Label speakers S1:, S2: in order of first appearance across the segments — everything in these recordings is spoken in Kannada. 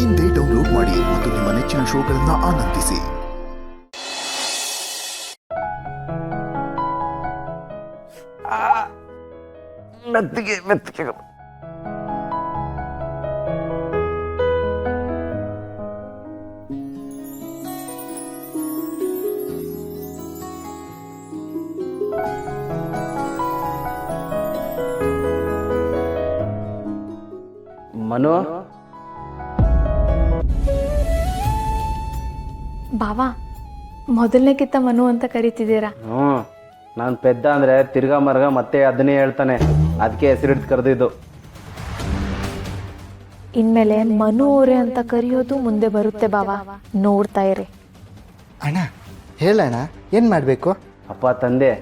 S1: ಇಂದೇ ಡೌನ್ಲೋಡ್ ಮಾಡಿ ಮತ್ತು ನಿಮ್ಮ ನೆಚ್ಚಿನ ಶೋಗಳನ್ನು ಆನಂದಿಸಿ.
S2: ಮೆತ್ತಿಗೆ ಮೆತ್ತಿಗೆ ಮನು.
S3: ಬಾವಾ, ಮೊದಲನೇಕಿಂತ ಮನು ಅಂತ ಕರಿತಿದ್ದೀರಾ?
S2: ನಾನು ಪೆದ್ದ ಅಂದ್ರೆ ತಿರ್ಗಾ ಮರ್ಗ ಮತ್ತೆ ಅದನ್ನೇ ಹೇಳ್ತಾನೆ, ಅದಕ್ಕೆ ಹೆಸರಿಡ್ದು ಕರೆದಿದ್ದು.
S3: ಇನ್ಮೇಲೆ ಮನು ಅವರೇ ಅಂತ ಕರೆಯೋದು ಮುಂದೆ ಬರುತ್ತೆ ಬಾವಾ, ನೋಡ್ತಾ ಇರಿ.
S4: ಅಣ್ಣ ಹೇಳಣ್ಣ, ಏನು ಮಾಡಬೇಕು?
S2: ಅಪ್ಪ ತಂದೆ,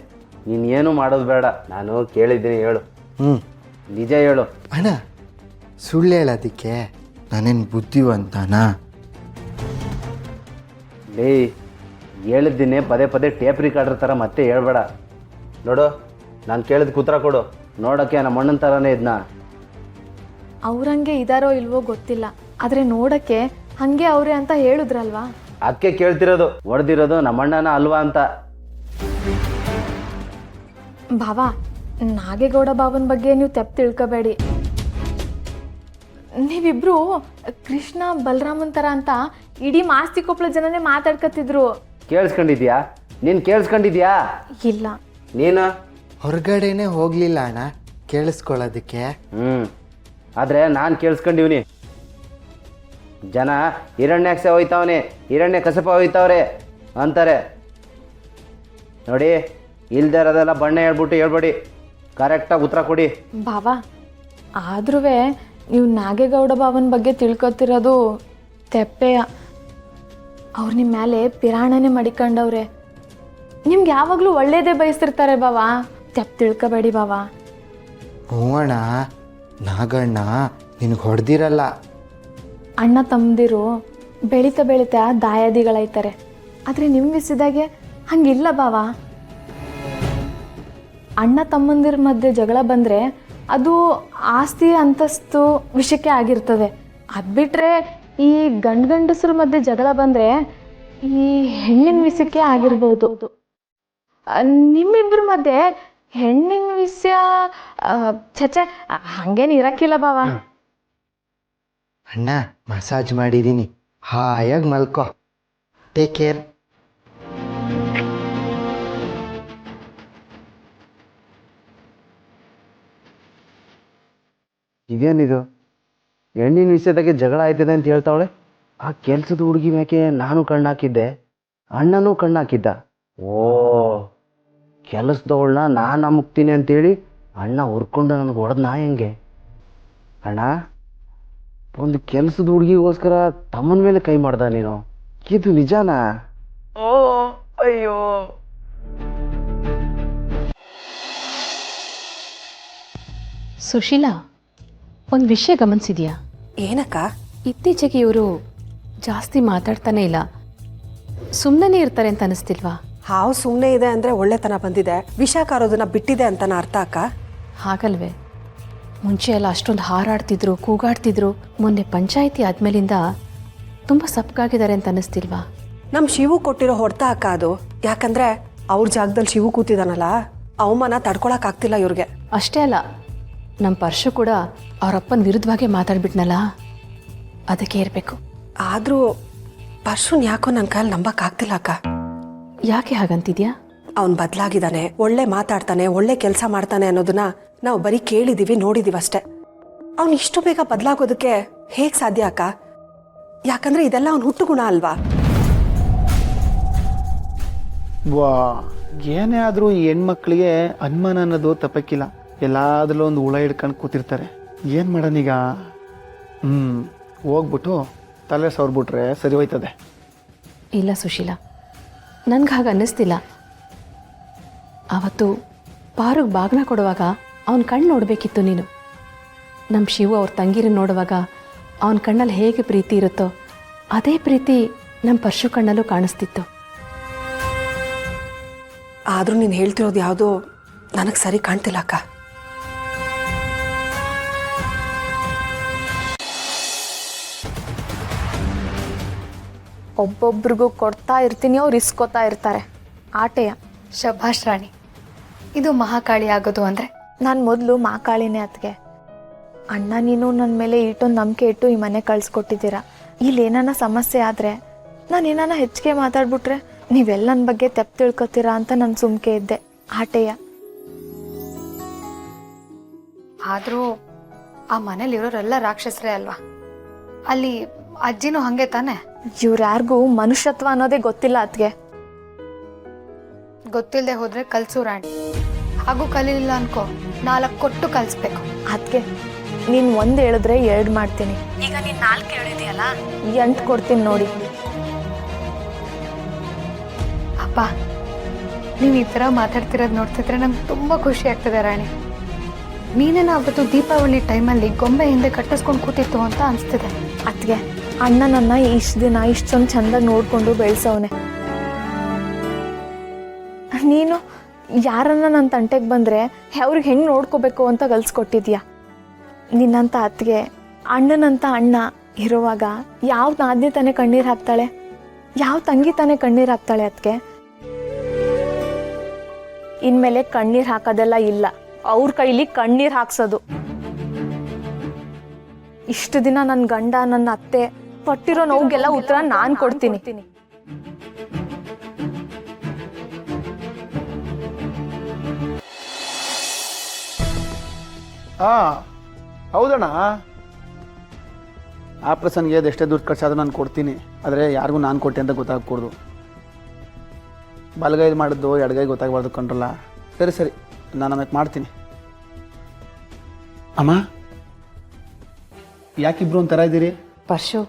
S2: ನೀನು ಏನು ಮಾಡೋದು ಬೇಡ, ನಾನು ಕೇಳಿದ್ದೀನಿ, ಹೇಳು. ನಿಜ ಹೇಳು.
S4: ಅಣ್ಣ ಸುಳ್ಳು ಹೇಳೋದಕ್ಕೆ ನಾನೇನು ಬುದ್ಧಿವಂತನಾ?
S2: ಲೇ, ಹೇಳಿದ್ದೀನಿ ಪದೇ ಪದೇ ಟೇಪ್ ರಿಕಾರ್ಡರ್ ಥರ ಮತ್ತೆ ಹೇಳ್ಬೇಡ. ನೋಡು, ನಾನು ಕೇಳಿದ ಉತ್ತರ ಕೊಡು. ನೋಡೋಕ್ಕೆ ನಮ್ಮ ಅಣ್ಣನ ಥರನೇ ಇದ್ನ.
S3: ಅವ್ರಂಗೆ ಇದಾರೋ ಇಲ್ವೋ ಗೊತ್ತಿಲ್ಲ, ಆದರೆ ನೋಡಕ್ಕೆ ಹಂಗೆ ಅವರೇ ಅಂತ ಹೇಳಿದ್ರಲ್ವಾ,
S2: ಅದಕ್ಕೆ ಕೇಳ್ತಿರೋದು. ಹೊಡೆದಿರೋದು ನಮ್ಮ ಅಣ್ಣನ ಅಲ್ವಾ ಅಂತ.
S3: ಬಾವಾ, ನಾಗೇಗೌಡ ಬಾವನ ಬಗ್ಗೆ ನೀವು ತಪ್ಪು ತಿಳ್ಕೊಬೇಡಿ. ನೀವಿಬ್ರು ಕೃಷ್ಣ ಬಲರಾಮನ್ ಥರ ಅಂತ ಇಡೀ ಮಾಸ್ತಿ ಕೊಪ್ಪಳ ಜನನೇ ಮಾತಾಡ್ಕತ್ತಿದ್ರು.
S2: ಕೇಳಿಸ್ಕೊಂಡಿದ್ಯಾ? ನೀನು ಕೇಳಿಸ್ಕೊಂಡಿದ್ಯಾ?
S3: ಇಲ್ಲ,
S2: ನೀನು
S4: ಹೊರಗಡೆನೇ ಹೋಗಲಿಲ್ಲ ಅಣ್ಣ ಕೇಳಿಸ್ಕೊಳ್ಳೋದಕ್ಕೆ.
S2: ಆದರೆ ನಾನು ಕೇಳಿಸ್ಕೊಂಡಿವ್ನಿ. ಜನ ಹಿರಣ್ಯಾಕ್ಷ ಹೋಯ್ತಾವನೆ, ಹಿರಣ್ಯ ಕಸಪ ಹೋಯ್ತಾವ್ರೆ ಅಂತಾರೆ. ನೋಡಿ, ಇಲ್ದೇ ಇರೋದೆಲ್ಲ ಬಣ್ಣ ಹೇಳ್ಬೇಡಿ, ಕರೆಕ್ಟಾಗಿ ಉತ್ತರ ಕೊಡಿ.
S3: ಬಾವಾ, ಆದ್ರೂ ನೀವು ನಾಗೇಗೌಡ ಬಾವನ ಬಗ್ಗೆ ತಿಳ್ಕೊತಿರೋದು ತೆಪ್ಪೆಯ. ಅವ್ರು ನಿಮ್ಮ ಮೇಲೆ ಪಿರಾಣನೆ ಮಡಿಕೊಂಡವ್ರೆ. ನಿಮ್ಗೆ ಯಾವಾಗಲೂ ಒಳ್ಳೇದೇ ಬಯಸ್ತಿರ್ತಾರೆ ಬಾವಾ, ತೆಪ್ಪು ತಿಳ್ಕೊಬೇಡಿ ಬಾವಾ.
S4: ಹ್ಞೂ ಅಣ್ಣ, ನಾಗಣ್ಣ ನಿನಗೆ ಹೊಡೆದಿರಲ್ಲ.
S3: ಅಣ್ಣ ತಮ್ಮದಿರು ಬೆಳೀತಾ ದಾಯಾದಿಗಳಾಯ್ತಾರೆ, ಆದರೆ ನಿಮ್ಮ ವಿಷಯದಾಗೆ ಹಂಗಿಲ್ಲ ಬಾವಾ. ಅಣ್ಣ ತಮ್ಮಂದಿರ ಮಧ್ಯೆ ಜಗಳ ಬಂದರೆ ಅದು ಆಸ್ತಿ ಅಂತಸ್ತು ವಿಷಯಕ್ಕೆ ಆಗಿರ್ತದೆ. ಅದು ಬಿಟ್ಟರೆ ಈ ಗಂಡಸರ ಮಧ್ಯೆ ಜಗಳ ಬಂದರೆ ಈ ಹೆಣ್ಣಿನ ವಿಷಯಕ್ಕೆ ಆಗಿರ್ಬೋದು. ನಿಮ್ಮಿಬ್ಬರ ಮಧ್ಯೆ ಹೆಣ್ಣಿನ ವಿಷಯ ಚಚೆ ಹಂಗೇನು ಇರಕ್ಕಿಲ್ಲ ಬಾವಾ.
S4: ಅಣ್ಣ ಮಸಾಜ್ ಮಾಡಿದ್ದೀನಿ, ಹಾಯಾಗಿ ಮಲ್ಕೋ. Take care.
S2: ಇದೇನಿದು? ಹೆಣ್ಣಿನ ವಿಷಯದಾಗೆ ಜಗಳ ಆಯ್ತದೆ ಅಂತ ಹೇಳ್ತಾವಳೆ. ಆ ಕೆಲಸದ ಹುಡುಗಿ ಮ್ಯಾಕೆ ನಾನು ಕಣ್ಣಾಕಿದ್ದೆ, ಅಣ್ಣನೂ ಕಣ್ಣಾಕಿದ್ದ. ಓ, ಕೆಲಸದವಳನ್ನ ನಾನು ಅಮುಕ್ತೀನಿ ಅಂತೇಳಿ ಅಣ್ಣ ಹುರ್ಕೊಂಡು ನನಗೆ ಹೊಡೆದ್ನಾ ಹೆಂಗೆ? ಅಣ್ಣ, ಒಂದು ಕೆಲಸದ ಹುಡುಗಿಗೋಸ್ಕರ ತಮ್ಮನ ಮೇಲೆ ಕೈ ಮಾಡ್ದ ನೀನು? ಇದು ನಿಜಾನಾ? ಓ ಅಯ್ಯೋ.
S5: ಸುಶೀಲಾ, ಒಂದು ವಿಷಯ ಗಮನಿಸಿದ್ಯಾ?
S6: ಏನಕ್ಕ?
S5: ಇತ್ತೀಚೆಗೆ ಇವರು ಜಾಸ್ತಿ ಮಾತಾಡ್ತಾನೆ ಇಲ್ಲ, ಸುಮ್ಮನೆ ಇರ್ತಾರೆ ಅಂತ ಅನಿಸ್ತಿಲ್ವಾ?
S6: ಹಾವು ಸುಮ್ಮನೆ ಇದೆ ಅಂದರೆ ಒಳ್ಳೆತನ ಬಂದಿದೆ, ವಿಷ ಕಾರೋದನ್ನ ಬಿಟ್ಟಿದೆ ಅಂತನ ಅರ್ಥ ಅಕ್ಕ?
S5: ಹಾಗಲ್ವೇ? ಮುಂಚೆ ಎಲ್ಲ ಅಷ್ಟೊಂದು ಹಾರಾಡ್ತಿದ್ರು, ಕೂಗಾಡ್ತಿದ್ರು. ಮೊನ್ನೆ ಪಂಚಾಯಿತಿ ಆದಮೇಲಿಂದ ತುಂಬ ಸಪ್ಪಗಾಗಿದ್ದಾರೆ ಅಂತ ಅನ್ನಿಸ್ತಿಲ್ವಾ?
S6: ನಮ್ಮ ಶಿವು ಕೊಟ್ಟಿರೋ ಹೊಡ್ತ ಅಕ್ಕ ಅದು. ಯಾಕಂದ್ರೆ ಅವ್ರ ಜಾಗದಲ್ಲಿ ಶಿವು ಕೂತಿದಾನಲ್ಲ, ಅವಮಾನ ತಡ್ಕೊಳಕ್ಕಾಗ್ತಿಲ್ಲ ಇವ್ರಿಗೆ.
S5: ಅಷ್ಟೇ ಅಲ್ಲ, ನಮ್ಮ ಪರ್ಶು ಕೂಡ ಅವರಪ್ಪನ ವಿರುದ್ಧವಾಗೇ ಮಾತಾಡ್ಬಿಟ್ನಲ್ಲ, ಅದಕ್ಕೆ ಇರಬೇಕು.
S6: ಆದರೂ ಪರ್ಶುನ್ ಯಾಕೋ ನನ್ನ ಕೈಯಲ್ಲಿ ನಂಬಕ್ಕಾಗ್ತಿಲ್ಲ ಅಕ್ಕ.
S5: ಯಾಕೆ ಹಾಗಂತಿದ್ಯಾ?
S6: ಅವ್ನು ಬದಲಾಗಿದ್ದಾನೆ, ಒಳ್ಳೆ ಮಾತಾಡ್ತಾನೆ, ಒಳ್ಳೆ ಕೆಲಸ ಮಾಡ್ತಾನೆ ಅನ್ನೋದನ್ನ ನಾವು ಬರೀ ಕೇಳಿದ್ದೀವಿ, ನೋಡಿದ್ದೀವಿ ಅಷ್ಟೇ. ಅವ್ನು ಇಷ್ಟು ಬೇಗ ಬದಲಾಗೋದಕ್ಕೆ ಹೇಗೆ ಸಾಧ್ಯ ಅಕ್ಕ? ಯಾಕಂದ್ರೆ ಇದೆಲ್ಲ ಅವ್ನು ಹುಟ್ಟು ಗುಣ ಅಲ್ವಾ?
S7: ವಾ, ಏನೇ ಆದರೂ ಈ ಹೆಣ್ಮಕ್ಳಿಗೆ ಅನುಮಾನ ಅನ್ನೋದು ತಪ್ಪಕ್ಕಿಲ್ಲ. ಎಲ್ಲಾದ್ರಲ್ಲೂ ಒಂದು ಹುಳ ಹಿಡ್ಕೊಂಡು ಕೂತಿರ್ತಾರೆ. ಏನು ಮಾಡೋಣೀಗ? ಹೋಗ್ಬಿಟ್ಟು ತಲೆ ಸವರ್ಬಿಟ್ರೆ ಸರಿ ಹೋಯ್ತದೆ.
S5: ಇಲ್ಲ ಸುಶೀಲಾ, ನನ್ಗೆ ಹಾಗೆ ಅನ್ನಿಸ್ತಿಲ್ಲ. ಆವತ್ತು ಪಾರುಗೆ ಬಾಗ್ನ ಕೊಡುವಾಗ ಅವನ ಕಣ್ಣು ನೋಡಬೇಕಿತ್ತು ನೀನು. ನಮ್ಮ ಶಿವು ಅವ್ರ ತಂಗಿರ ನೋಡುವಾಗ ಅವನ ಕಣ್ಣಲ್ಲಿ ಹೇಗೆ ಪ್ರೀತಿ ಇರುತ್ತೋ ಅದೇ ಪ್ರೀತಿ ನಮ್ಮ ಪರ್ಶು ಕಣ್ಣಲ್ಲೂ ಕಾಣಿಸ್ತಿತ್ತು.
S6: ಆದರೂ ನೀನು ಹೇಳ್ತಿರೋದು ಯಾವುದೋ ನನಗೆ ಸರಿ ಕಾಣ್ತಿಲ್ಲ ಅಕ್ಕ.
S3: ಒಬ್ಬೊಬ್ರಿಗೂ ಕೊಡ್ತಾ ಇರ್ತೀನಿ, ಅವ್ರು ಇಸ್ಕೊತಾ ಇರ್ತಾರೆ. ಆಟೆಯ.
S8: ಶಭಾಷ್ ರಾಣಿ, ಇದು ಮಹಾಕಾಳಿ ಆಗೋದು ಅಂದರೆ.
S3: ನಾನು ಮೊದಲು ಮಾಕಾಳಿನೇ ಅತ್ಗೆ. ಅಣ್ಣ ನೀನು ನನ್ನ ಮೇಲೆ ಇಟ್ಟೊಂದು ನಂಬಿಕೆ ಇಟ್ಟು ಈ ಮನೆ ಕಳಿಸ್ಕೊಟ್ಟಿದ್ದೀರಾ. ಇಲ್ಲಿ ಏನಾನ ಸಮಸ್ಯೆ ಆದರೆ, ನಾನು ಏನಾನ ಹೆಚ್ಚಿಗೆ ಮಾತಾಡ್ಬಿಟ್ರೆ ನೀವೆಲ್ಲ ನನ್ನ ಬಗ್ಗೆ ತೆಪ್ಪು ತಿಳ್ಕೊತೀರಾ ಅಂತ ನಾನು ಸುಮ್ಕೆ ಇದ್ದೆ. ಆಟೆಯ.
S8: ಆದರೂ ಆ ಮನೇಲಿರೋರೆಲ್ಲ ರಾಕ್ಷಸರೇ ಅಲ್ವಾ? ಅಲ್ಲಿ ಅಜ್ಜಿನೂ ಹಾಗೆ ತಾನೆ?
S3: ಇವ್ರ್ಯಾರಿಗೂ ಮನುಷ್ಯತ್ವ ಅನ್ನೋದೇ ಗೊತ್ತಿಲ್ಲ ಅತ್ಗೆ.
S8: ಗೊತ್ತಿಲ್ಲದೆ ಹೋದರೆ ಕಲಿಸು ರಾಣಿ. ಹಾಗೂ ಕಲೀಲಿಲ್ಲ ಅನ್ಕೋ, 4 ಕೊಟ್ಟು ಕಲಿಸ್ಬೇಕು.
S3: ಅದ್ಕೆ ನೀನು 1 ಹೇಳಿದ್ರೆ 2 ಮಾಡ್ತೀನಿ. ಈಗ ನೀನು 4 ಹೇಳಿದೆಯಲ್ಲ, 8 ಕೊಡ್ತೀನಿ ನೋಡಿ.
S8: ಅಪ್ಪ, ನೀವು ಈ ಥರ ಮಾತಾಡ್ತಿರೋದು ನೋಡ್ತಿದ್ರೆ ನಂಗೆ ತುಂಬ ಖುಷಿ ಆಗ್ತದೆ ರಾಣಿ. ನೀನೇನ ಅವತ್ತು ದೀಪಾವಳಿ ಟೈಮಲ್ಲಿ ಗೊಂಬೆ ಹಿಂದೆ ಕಟ್ಟಿಸ್ಕೊಂಡು ಕೂತಿತ್ತು ಅಂತ ಅನಿಸ್ತಿದೆ.
S3: ಅದ್ಗೆ ಅಣ್ಣ ನನ್ನ ಇಷ್ಟು ದಿನ ಇಷ್ಟೊಂದು ಚಂದಾಗಿ ನೋಡಿಕೊಂಡು ಬೆಳೆಸವನೆ. ನೀನು ಯಾರನ್ನ ನನ್ನ ತಂಟೆಗೆ ಬಂದರೆ ಅವ್ರಿಗೆ ಹೆಂಗೆ ನೋಡ್ಕೋಬೇಕು ಅಂತ ಕಲಿಸ್ಕೊಟ್ಟಿದ್ಯಾ. ನಿನ್ನಂಥ ಅತ್ತಿಗೆ, ಅಣ್ಣನಂತ ಅಣ್ಣ ಇರುವಾಗ ಯಾವ ನಾದ್ನಿ ತಾನೇ ಕಣ್ಣೀರು ಹಾಕ್ತಾಳೆ, ಯಾವ ತಂಗಿ ತಾನೇ ಕಣ್ಣೀರು ಹಾಕ್ತಾಳೆ ಅದಕ್ಕೆ. ಇನ್ಮೇಲೆ ಕಣ್ಣೀರು ಹಾಕೋದೆಲ್ಲ ಇಲ್ಲ, ಅವ್ರ ಕೈಲಿ ಕಣ್ಣೀರು ಹಾಕ್ಸೋದು. ಇಷ್ಟು ದಿನ ನನ್ನ ಗಂಡ ನನ್ನ ಅತ್ತೆ ಪಟ್ಟಿರೋ ನೋವಿಗೆಲ್ಲ ಉತ್ತರ ನಾನು ಕೊಡ್ತೀನಿ.
S7: ಹೌದಣ್ಣ, ಆಪ್ರೇಷನ್ಗೆ ಅದೆಷ್ಟೇ ದುಡ್ಡು ಖರ್ಚಾದ್ರೂ ನಾನು ಕೊಡ್ತೀನಿ. ಆದರೆ ಯಾರಿಗೂ ನಾನು ಕೊಟ್ಟೆ ಅಂತ ಗೊತ್ತಾಗಕೂಡ್ದು. ಬಲಗೈ ಮಾಡಿದ್ದು ಎಡಗೈ ಗೊತ್ತಾಗಬಾರ್ದು ಕಂಡ್ರಲ್ಲ. ಸರಿ ಸರಿ, ನಾನು ಆಮೇಲೆ ಮಾಡ್ತೀನಿ. ಅಮ್ಮ, ಯಾಕಿಬ್ರು ಒಂಥರ ಇದ್ದೀರಿ?
S5: ಪರ್ಶು,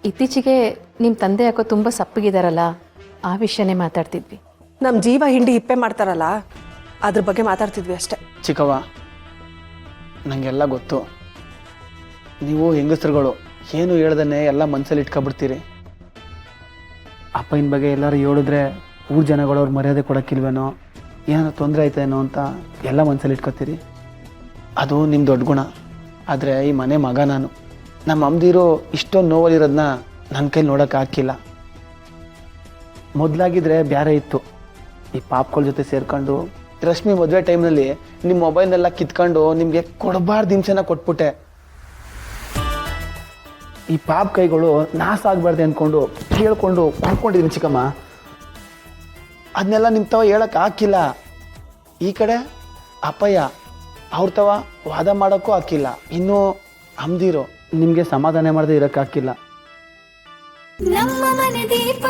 S5: ಇತ್ತೀಚೆಗೆ ನಿಮ್ಮ ತಂದೆ ಯಾಕೋ ತುಂಬ ಸಪ್ಪಗಿದಾರಲ್ಲ, ಆ ವಿಷಯನೇ ಮಾತಾಡ್ತಿದ್ವಿ.
S6: ನಮ್ಮ ಜೀವ ಹಿಂಡಿ ಇಪ್ಪೆ ಮಾಡ್ತಾರಲ್ಲ, ಅದ್ರ ಬಗ್ಗೆ ಮಾತಾಡ್ತಿದ್ವಿ ಅಷ್ಟೇ.
S7: ಚಿಕ್ಕವ್ವ, ನನಗೆಲ್ಲ ಗೊತ್ತು. ನೀವು ಹೆಂಗಸ್ರುಗಳು ಏನು ಹೇಳ್ದೇ ಎಲ್ಲ ಮನಸ್ಸಲ್ಲಿ ಇಟ್ಕೊಬಿಡ್ತೀರಿ. ಅಪ್ಪನ ಬಗ್ಗೆ ಎಲ್ಲರೂ ಹೇಳಿದ್ರೆ ಊರು ಜನಗಳು ಅವ್ರು ಮರ್ಯಾದೆ ಕೊಡೋಕ್ಕಿಲ್ವೇನೋ, ಏನಾದ್ರು ತೊಂದರೆ ಆಯ್ತೇನೋ ಅಂತ ಎಲ್ಲ ಮನಸ್ಸಲ್ಲಿ ಇಟ್ಕೊತೀರಿ. ಅದು ನಿಮ್ಮ ದೊಡ್ಡ ಗುಣ. ಆದರೆ ಈ ಮನೆ ಮಗ ನಾನು. ನಮ್ಮ ಅಮ್ಮದಿರೋ ಇಷ್ಟೊಂದು ನೋವಲ್ಲಿರೋದನ್ನ ನನ್ನ ಕೈಲಿ ನೋಡೋಕೆ ಹಾಕಿಲ್ಲ. ಮೊದಲಾಗಿದ್ರೆ ಬೇರೆ ಇತ್ತು. ಈ ಪಾಪ್ಗಳ ಜೊತೆ ಸೇರ್ಕೊಂಡು ರಶ್ಮಿ ಮದುವೆ ಟೈಮ್ನಲ್ಲಿ ನಿಮ್ಮ ಮೊಬೈಲ್ನೆಲ್ಲ ಕಿತ್ಕೊಂಡು ನಿಮಗೆ ಕೊಡಬಾರ್ದು ಹಿಂಸೆನ ಕೊಟ್ಬಿಟ್ಟೆ. ಈ ಪಾಪ್ ಕೈಗಳು ನಾಶ ಆಗಬಾರ್ದು ಅಂದ್ಕೊಂಡು ಕೇಳ್ಕೊಂಡು ಕೊಂಡ್ಕೊಂಡಿದ್ದೀನಿ ಚಿಕ್ಕಮ್ಮ. ಅದನ್ನೆಲ್ಲ ನಿಮ್ಮ ತವ ಹೇಳಕ್ಕೆ ಹಾಕಿಲ್ಲ. ಈ ಕಡೆ ಅಪ್ಪಯ್ಯ ಅವ್ರ ತವ ವಾದ ಮಾಡೋಕ್ಕೂ ಹಾಕಿಲ್ಲ. ಇನ್ನು ಅಮ್ದಿರೋ ನಿಮಗೆ ಸಮಾಧಾನ ಮಾಡದೆ ಇರೋಕ್ಕೆ ಹಾಕಿಲ್ಲ.
S9: ನಮ್ಮ ಮನೆ ದೀಪ